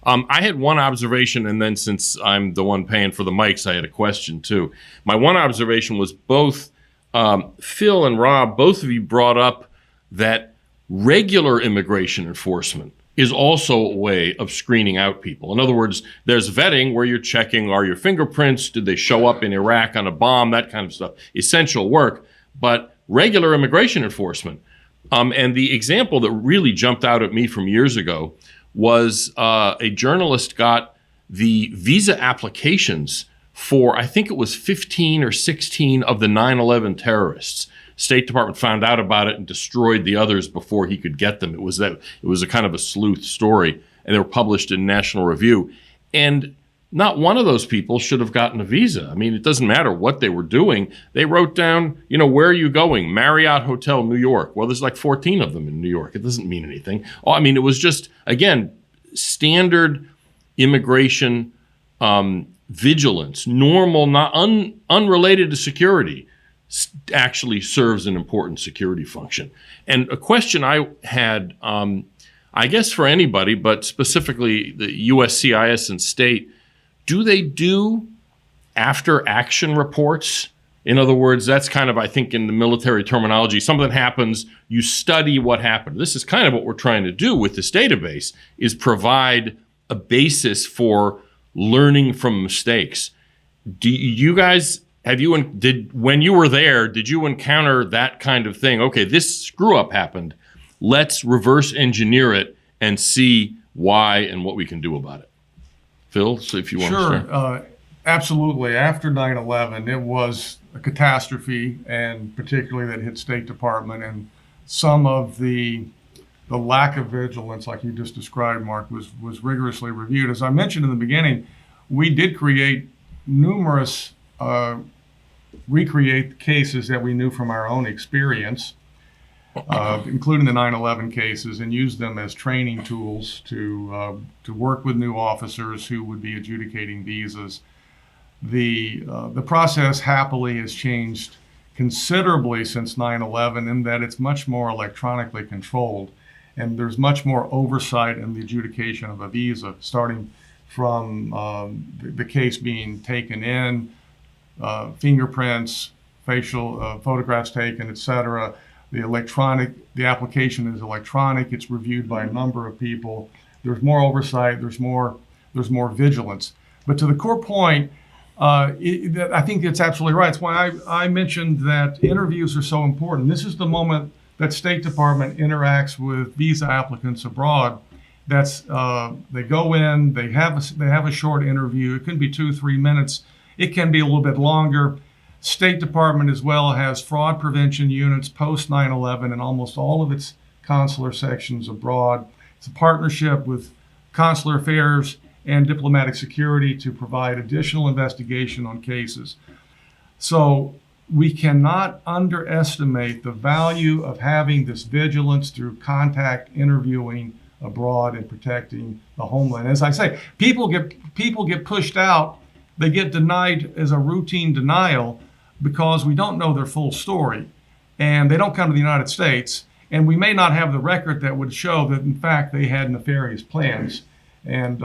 I had one observation, and then since I'm the one paying for the mics, I had a question too. My one observation was both Phil and Rob, both of you brought up that regular immigration enforcement is also a way of screening out people. In other words, there's vetting where you're checking, are your fingerprints, did they show up in Iraq on a bomb, that kind of stuff. Essential work, but regular immigration enforcement. And the example that really jumped out at me from years ago was a journalist got the visa applications for, I think it was 15 or 16 of the 9/11 terrorists. State Department found out about it and destroyed the others before he could get them. It was a kind of a sleuth story, and they were published in National Review. And not one of those people should have gotten a visa. I mean, it doesn't matter what they were doing. They wrote down, where are you going? Marriott Hotel, New York. Well, there's like 14 of them in New York. It doesn't mean anything. Oh, I mean, it was just, again, standard immigration vigilance, normal, not unrelated to security, actually serves an important security function. And a question I had, I guess for anybody, but specifically the USCIS and state, do they do after action reports? In other words, that's kind of, I think in the military terminology, something happens, you study what happened. This is kind of what we're trying to do with this database, is provide a basis for learning from mistakes. Do you guys, when you were there, did you encounter that kind of thing? Okay, this screw up happened. Let's reverse engineer it and see why and what we can do about it. Phil, so if you want to start. Sure, absolutely. After 9/11, it was a catastrophe, and particularly that hit State Department, and some of the lack of vigilance, like you just described, Mark, was rigorously reviewed. As I mentioned in the beginning, we did create numerous, recreate cases that we knew from our own experience, including the 9/11 cases, and use them as training tools to work with new officers who would be adjudicating visas. The process happily has changed considerably since 9/11 in that it's much more electronically controlled, and there's much more oversight in the adjudication of a visa, starting from the case being taken in, fingerprints, facial photographs taken, etc. The application is electronic. It's reviewed by a number of people. There's more oversight. There's more vigilance. But to the core point, I think it's absolutely right. It's why I mentioned that interviews are so important. This is the moment that State Department interacts with visa applicants abroad. That's they go in, they have a short interview. It can be 2-3 minutes. It can be a little bit longer. State Department as well has fraud prevention units post 9/11 in almost all of its consular sections abroad. It's a partnership with consular affairs and diplomatic security to provide additional investigation on cases. So we cannot underestimate the value of having this vigilance through contact interviewing abroad and protecting the homeland. As I say, people get pushed out. They get denied as a routine denial because we don't know their full story, and they don't come to the United States, and we may not have the record that would show that in fact they had nefarious plans. And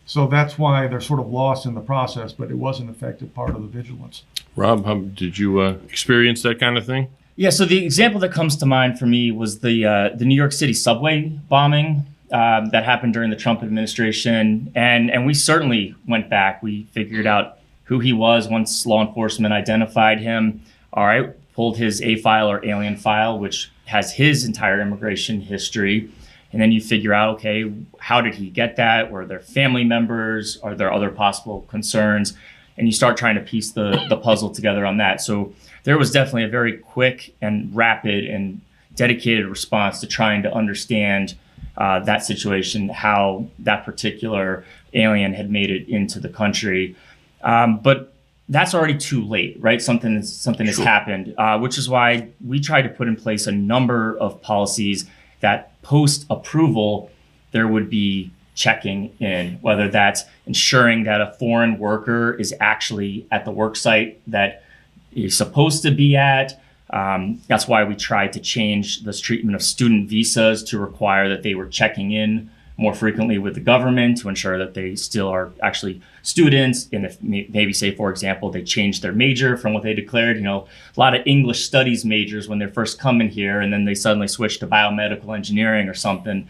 so that's why they're sort of lost in the process, but it was an effective part of the vigilance. Rob, did you experience that kind of thing? Yeah, so the example that comes to mind for me was the New York City subway bombing that happened during the Trump administration. And we certainly went back. We figured out who he was once law enforcement identified him. All right, pulled his A file or alien file, which has his entire immigration history. And then you figure out, okay, how did he get that? Were there family members? Are there other possible concerns? And you start trying to piece the puzzle together on that. So there was definitely a very quick and rapid and dedicated response to trying to understand that situation, how that particular alien had made it into the country. But that's already too late, right? Something has happened, which is why we tried to put in place a number of policies that post-approval, there would be checking in, whether that's ensuring that a foreign worker is actually at the work site that he's supposed to be at. That's why we tried to change this treatment of student visas to require that they were checking in more frequently with the government to ensure that they still are actually students. And if maybe, say, for example, they changed their major from what they declared, a lot of English studies majors when they're first coming here, and then they suddenly switch to biomedical engineering or something.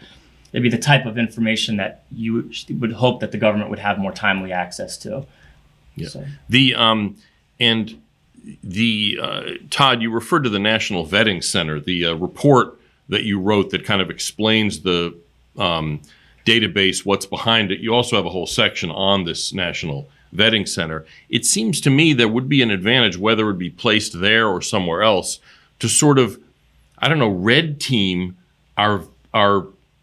It'd be the type of information that you would hope that the government would have more timely access to. Yeah. So. Todd, you referred to the National Vetting Center, the report that you wrote that kind of explains the database, what's behind it. You also have a whole section on this National Vetting Center. It seems to me there would be an advantage, whether it be placed there or somewhere else, to sort of, red team our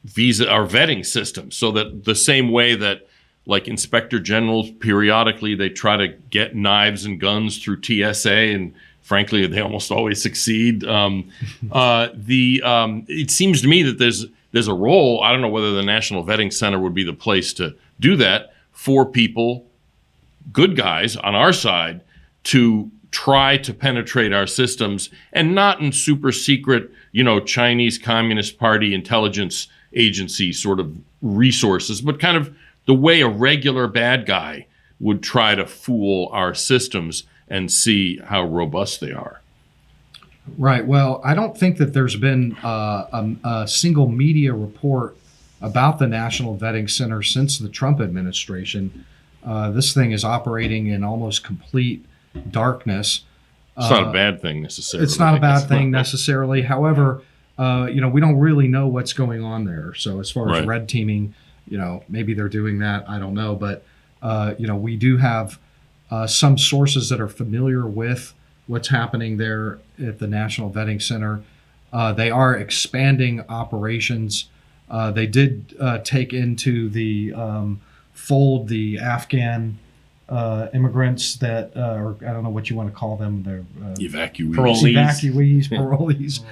vetting system, so that the same way that like inspector generals periodically they try to get knives and guns through TSA, and frankly they almost always succeed. It seems to me that there's a role. I don't know whether the National Vetting Center would be the place to do that for people, good guys on our side, to try to penetrate our systems, and not in super secret, Chinese Communist Party intelligence agency sort of resources, but kind of the way a regular bad guy would try to fool our systems and see how robust they are. Right. Well, I don't think that there's been a single media report about the National Vetting Center since the Trump administration. This thing is operating in almost complete darkness. It's not a bad thing necessarily. It's not a bad thing necessarily. However, we don't really know what's going on there. So as far as red teaming, maybe they're doing that. I don't know. But, we do have some sources that are familiar with what's happening there at the National Vetting Center. They are expanding operations. They did take into the fold the Afghan immigrants that, or I don't know what you want to call them. They're evacuees. Parolees.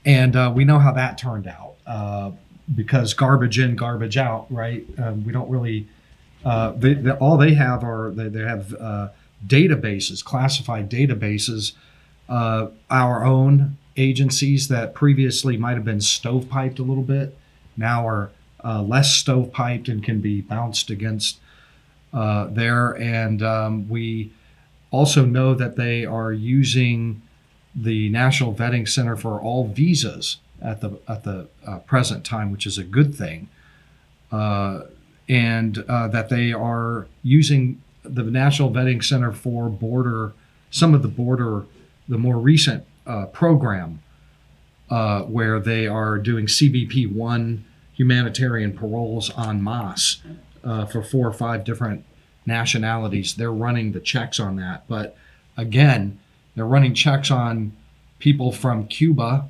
And we know how that turned out because garbage in, garbage out, right? We don't really, all they have are, they have databases, classified databases, our own agencies that previously might have been stovepiped a little bit, now are less stovepiped and can be bounced against there. And we also know that they are using the National Vetting Center for all visas at the present time, which is a good thing, and that they are using the National Vetting Center for the more recent program where they are doing CBP-1 humanitarian paroles en masse for 4 or 5 different nationalities. They're running the checks on that. But again, they're running checks on people from Cuba.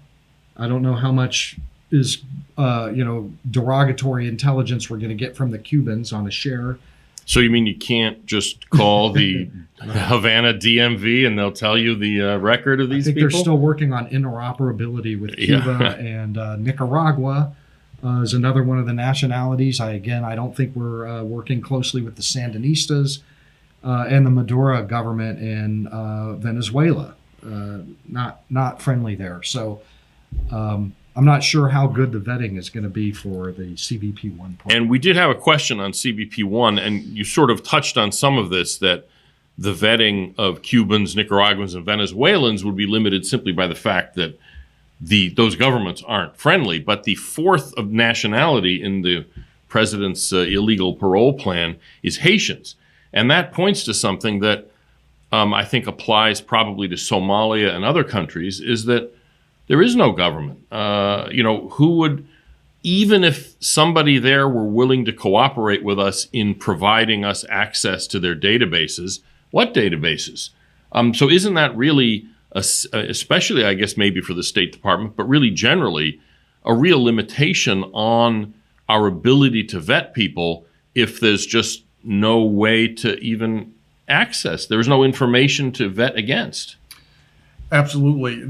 I don't know how much is, derogatory intelligence we're going to get from the Cubans on a share. So you mean you can't just call the Havana DMV and they'll tell you the record of these people? I think they're still working on interoperability with Cuba and Nicaragua is another one of the nationalities. I don't think we're working closely with the Sandinistas and the Maduro government in Venezuela. Not friendly there. So I'm not sure how good the vetting is going to be for the CBP-1 program. And we did have a question on CBP-1, and you sort of touched on some of this, that the vetting of Cubans, Nicaraguans, and Venezuelans would be limited simply by the fact that those governments aren't friendly. But the fourth of nationality in the president's illegal parole plan is Haitians. And that points to something that I think applies probably to Somalia and other countries, is that there is no government. Who would, even if somebody there were willing to cooperate with us in providing us access to their databases, what databases? So isn't that really, especially I guess maybe for the State Department, but really generally, a real limitation on our ability to vet people if there's just no way to even access? There's no information to vet against. Absolutely.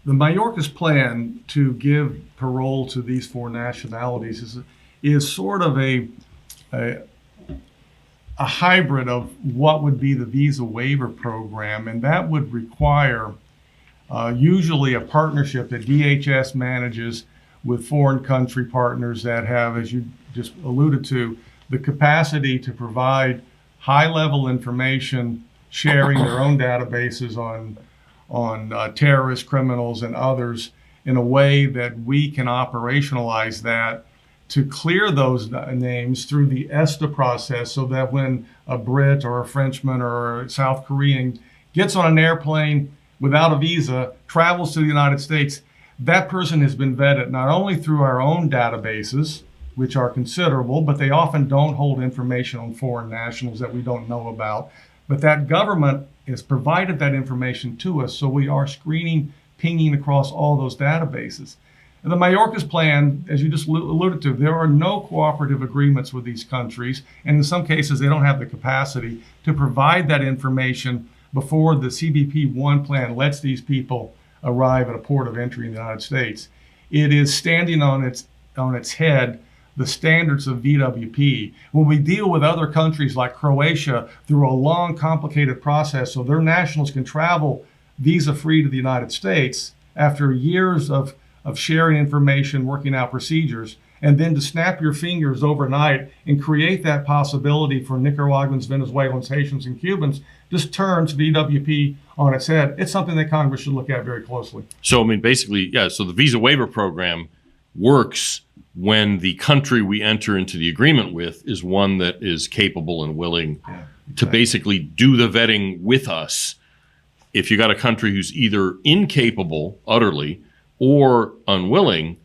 The Mayorkas plan to give parole to these 4 nationalities is sort of a hybrid of what would be the visa waiver program, and that would require usually a partnership that DHS manages with foreign country partners that have, as you just alluded to, the capacity to provide high-level information, sharing their own databases on terrorists, criminals, and others in a way that we can operationalize that to clear those names through the ESTA process, so that when a Brit or a Frenchman or a South Korean gets on an airplane without a visa, travels to the United States, that person has been vetted not only through our own databases, which are considerable, but they often don't hold information on foreign nationals that we don't know about. But that government has provided that information to us, so we are screening, pinging across all those databases. And the Mayorkas plan, as you just alluded to, there are no cooperative agreements with these countries, and in some cases they don't have the capacity to provide that information before the CBP-1 plan lets these people arrive at a port of entry in the United States. It is standing on its head the standards of VWP. When we deal with other countries like Croatia through a long, complicated process so their nationals can travel visa-free to the United States after years of sharing information, working out procedures, and then to snap your fingers overnight and create that possibility for Nicaraguans, Venezuelans, Haitians, and Cubans just turns VWP on its head. It's something that Congress should look at very closely. So, I mean, basically, yeah, so the visa waiver program works when the country we enter into the agreement with is one that is capable and willing to basically do the vetting with us. If you got a country who's either incapable utterly or unwilling,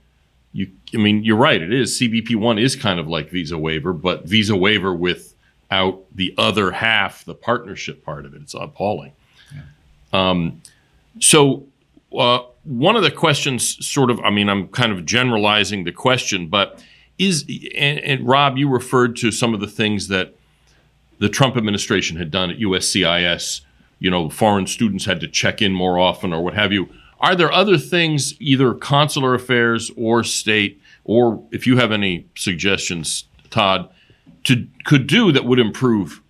you're right, it is. CBP-1 is kind of like visa waiver, but visa waiver without the other half, the partnership part of it. It's appalling. Yeah. One of the questions sort of, I'm kind of generalizing the question, but and Rob, you referred to some of the things that the Trump administration had done at USCIS. Foreign students had to check in more often or what have you. Are there other things, either consular affairs or state, or if you have any suggestions, Todd, could do that would improve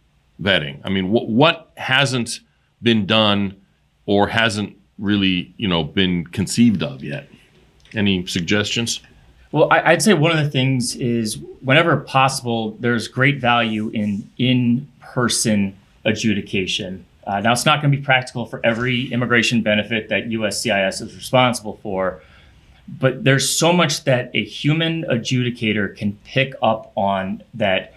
vetting? I mean, what hasn't been done or hasn't really, been conceived of yet? Any suggestions? Well, I'd say one of the things is whenever possible, there's great value in in-person adjudication. Now, it's not going to be practical for every immigration benefit that USCIS is responsible for, but there's so much that a human adjudicator can pick up on that,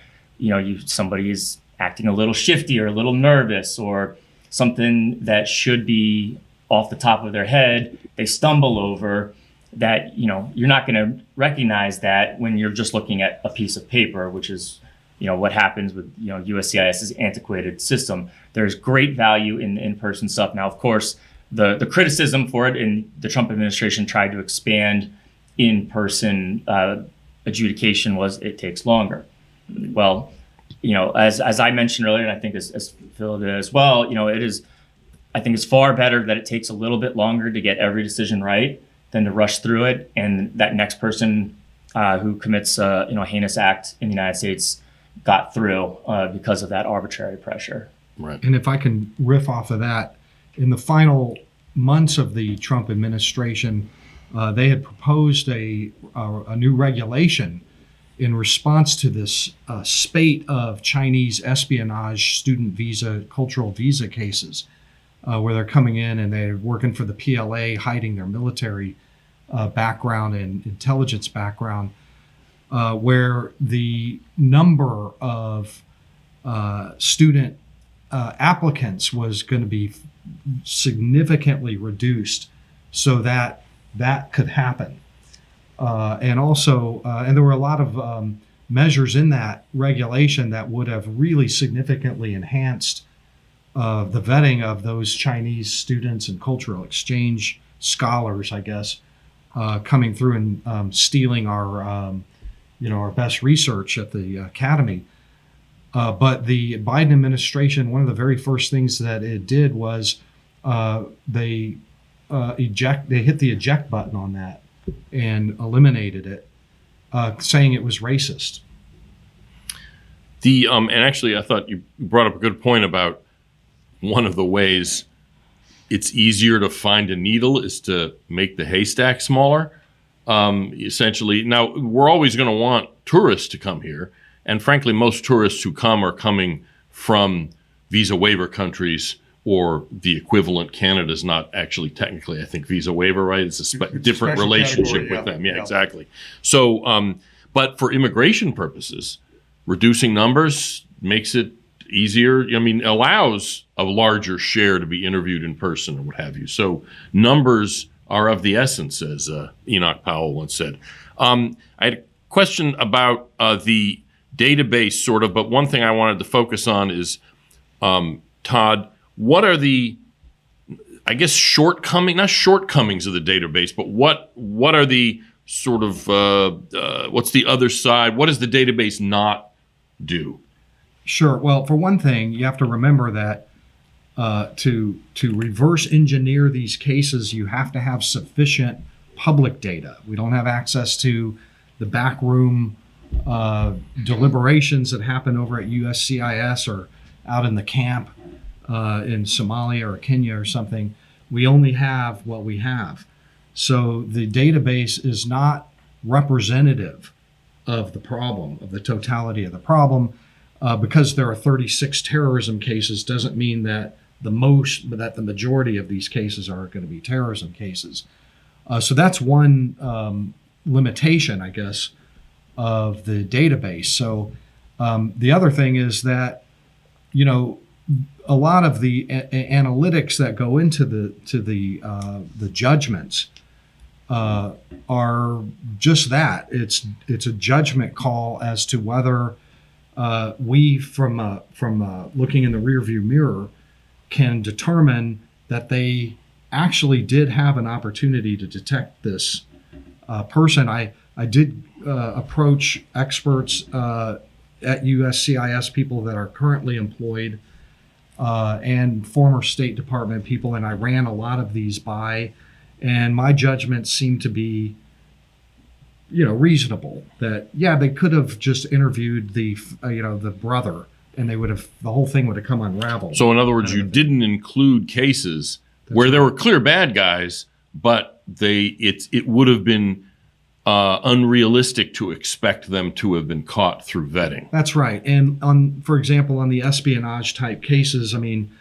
somebody is acting a little shifty or a little nervous or something that should be off the top of their head, they stumble over that, you're not going to recognize that when you're just looking at a piece of paper, which is what happens with, USCIS's antiquated system. There's great value in the in-person stuff. Now, of course, the criticism for it in the Trump administration tried to expand in-person adjudication was it takes longer. Well, as I mentioned earlier, and I think as Phil did as well, I think it's far better that it takes a little bit longer to get every decision right than to rush through it. And that next person who commits a heinous act in the United States got through because of that arbitrary pressure. Right. And if I can riff off of that, in the final months of the Trump administration, they had proposed a new regulation in response to this spate of Chinese espionage student visa, cultural visa cases, where they're coming in and they're working for the PLA, hiding their military background and intelligence background, where the number of student applicants was going to be significantly reduced so that could happen. And there were a lot of measures in that regulation that would have really significantly enhanced the vetting of those Chinese students and cultural exchange scholars, I guess, coming through and stealing our best research at the academy. But the Biden administration, one of the very first things that it did was they hit the eject button on that and eliminated it, saying it was racist. And actually, I thought you brought up a good point about one of the ways it's easier to find a needle is to make the haystack smaller. essentially. Now, we're always going to want tourists to come here. And frankly, most tourists who come are coming from visa waiver countries, or the equivalent. Canada's not actually technically, I think, visa waiver, right? It's a different special relationship category, with them. yeah. Exactly. So, but for immigration purposes, reducing numbers makes it easier. I mean, allows a larger share to be interviewed in person or what have you. So numbers are of the essence, as Enoch Powell once said. I had a question about the database, sort of, but one thing I wanted to focus on is, Todd, what are the, I guess, not shortcomings of the database, but what are the sort of, what's the other side? What does the database not do? Sure. Well, for one thing, you have to remember that to reverse engineer these cases, you have to have sufficient public data. We don't have access to the backroom deliberations that happen over at USCIS or out in the camp in Somalia or Kenya or something. We only have what we have. So the database is not representative of the problem, of the totality of the problem. Because there are 36 terrorism cases doesn't mean that the majority of these cases are going to be terrorism cases. So that's one limitation, I guess, of the database. So the other thing is that, a lot of the analytics that go into the judgments are just that. It's a judgment call as to whether we, from looking in the rearview mirror, can determine that they actually did have an opportunity to detect this person. I did approach experts at USCIS, people that are currently employed, and former State Department people, and I ran a lot of these by, and my judgment seemed to be reasonable, that they could have just interviewed the brother, and the whole thing would have come unraveled. So in other words, you didn't include cases where there were clear bad guys, but it would have been unrealistic to expect them to have been caught through vetting. That's right. And for example, on the espionage type cases, I mean,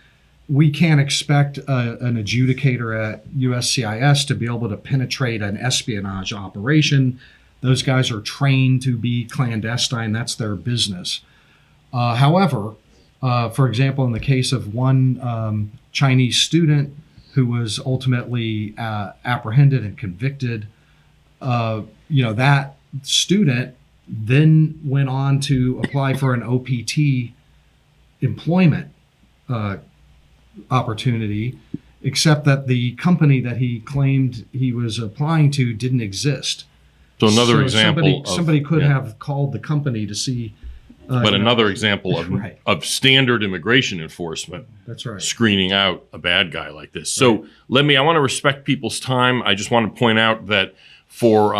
we can't expect an adjudicator at USCIS to be able to penetrate an espionage operation. Those guys are trained to be clandestine. That's their business. However, for example, in the case of one Chinese student who was ultimately apprehended and convicted, that student then went on to apply for an OPT employment opportunity, except that the company that he claimed he was applying to didn't exist. So another example somebody could have called the company to see. But another example of, right. of standard immigration enforcement. That's right. Screening out a bad guy like this. So I want to respect people's time. I just want to point out that for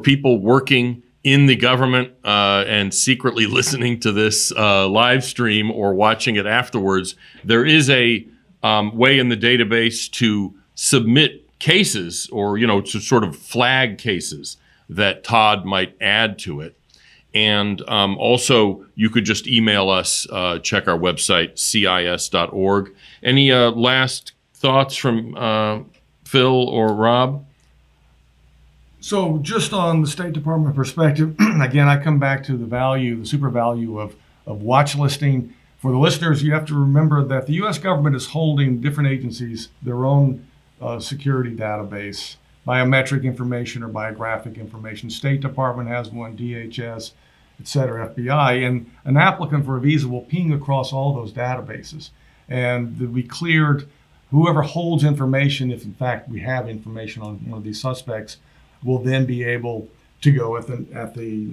people working in the government and secretly listening to this live stream or watching it afterwards, there is a way in the database to submit cases, or to sort of flag cases that Todd might add to it. And also, you could just email us, check our website, cis.org. Any last thoughts from Phil or Rob? So just on the State Department perspective, again, I come back to the super value of watch listing. For the listeners, you have to remember that the U.S. government is holding different agencies their own security database, biometric information or biographic information. State Department has one, DHS, et cetera, FBI, and an applicant for a visa will ping across all those databases. And we cleared whoever holds information, if in fact we have information on one of these suspects, will then be able to go at the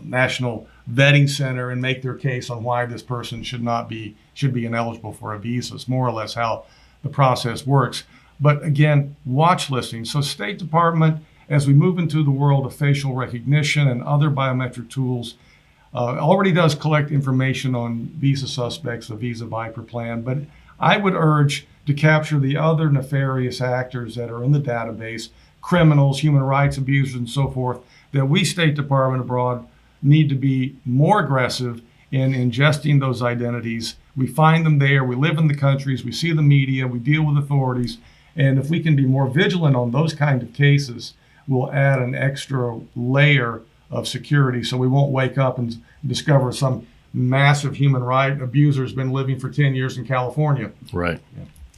National Vetting Center and make their case on why this person should be ineligible for a visa. It's more or less how the process works. But again, watch listing. So State Department, as we move into the world of facial recognition and other biometric tools, already does collect information on visa suspects, the Visa Viper plan. But I would urge to capture the other nefarious actors that are in the database, criminals, human rights abusers, and so forth, that we, State Department abroad, need to be more aggressive in ingesting those identities. We find them there, we live in the countries, we see the media, we deal with authorities, and if we can be more vigilant on those kind of cases, we'll add an extra layer of security so we won't wake up and discover some massive human right abuser has been living for 10 years in California. Right.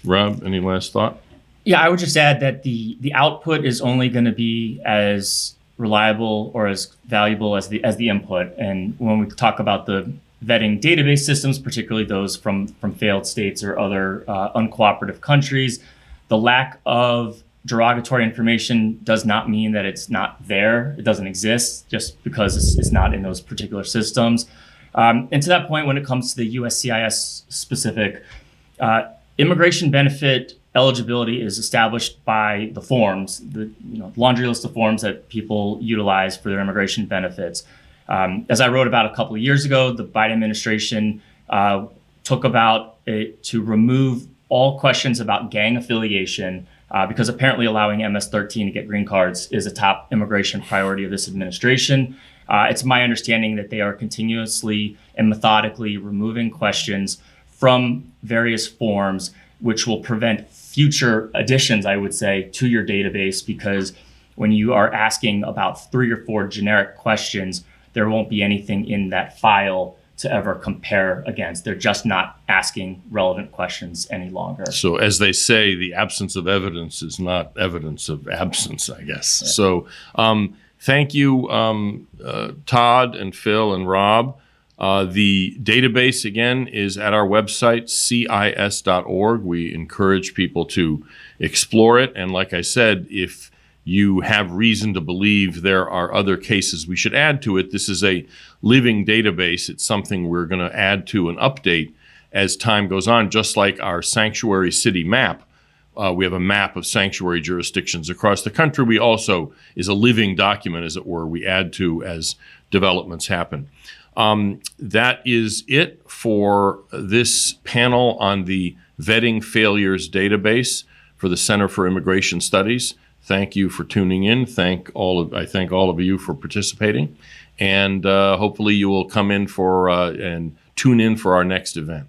Rob, any last thought? Yeah, I would just add that the output is only going to be as reliable or as valuable as the input. And when we talk about the vetting database systems, particularly those from failed states or other uncooperative countries, the lack of derogatory information does not mean that it's not there. It doesn't exist just because it's not in those particular systems. And to that point, when it comes to the USCIS specific, immigration benefit eligibility is established by the forms, the laundry list of forms that people utilize for their immigration benefits. As I wrote about a couple of years ago, the Biden administration took about to remove all questions about gang affiliation because apparently allowing MS-13 to get green cards is a top immigration priority of this administration. It's my understanding that they are continuously and methodically removing questions from various forms, which will prevent future additions, I would say, to your database, because when you are asking about 3 or 4 generic questions, there won't be anything in that file to ever compare against. They're just not asking relevant questions any longer. So as they say, the absence of evidence is not evidence of absence, I guess. Yeah. So thank you, Todd and Phil and Rob. The database, again, is at our website, cis.org. We encourage people to explore it. And like I said, if you have reason to believe there are other cases we should add to it, this is a living database. It's something we're going to add to and update as time goes on, just like our sanctuary city map. We have a map of sanctuary jurisdictions across the country. We also is a living document, as it were, we add to as developments happen. That is it for this panel on the Vetting Failures Database for the Center for Immigration Studies. Thank you for tuning in. I thank all of you for participating, and hopefully you will come in and tune in for our next event.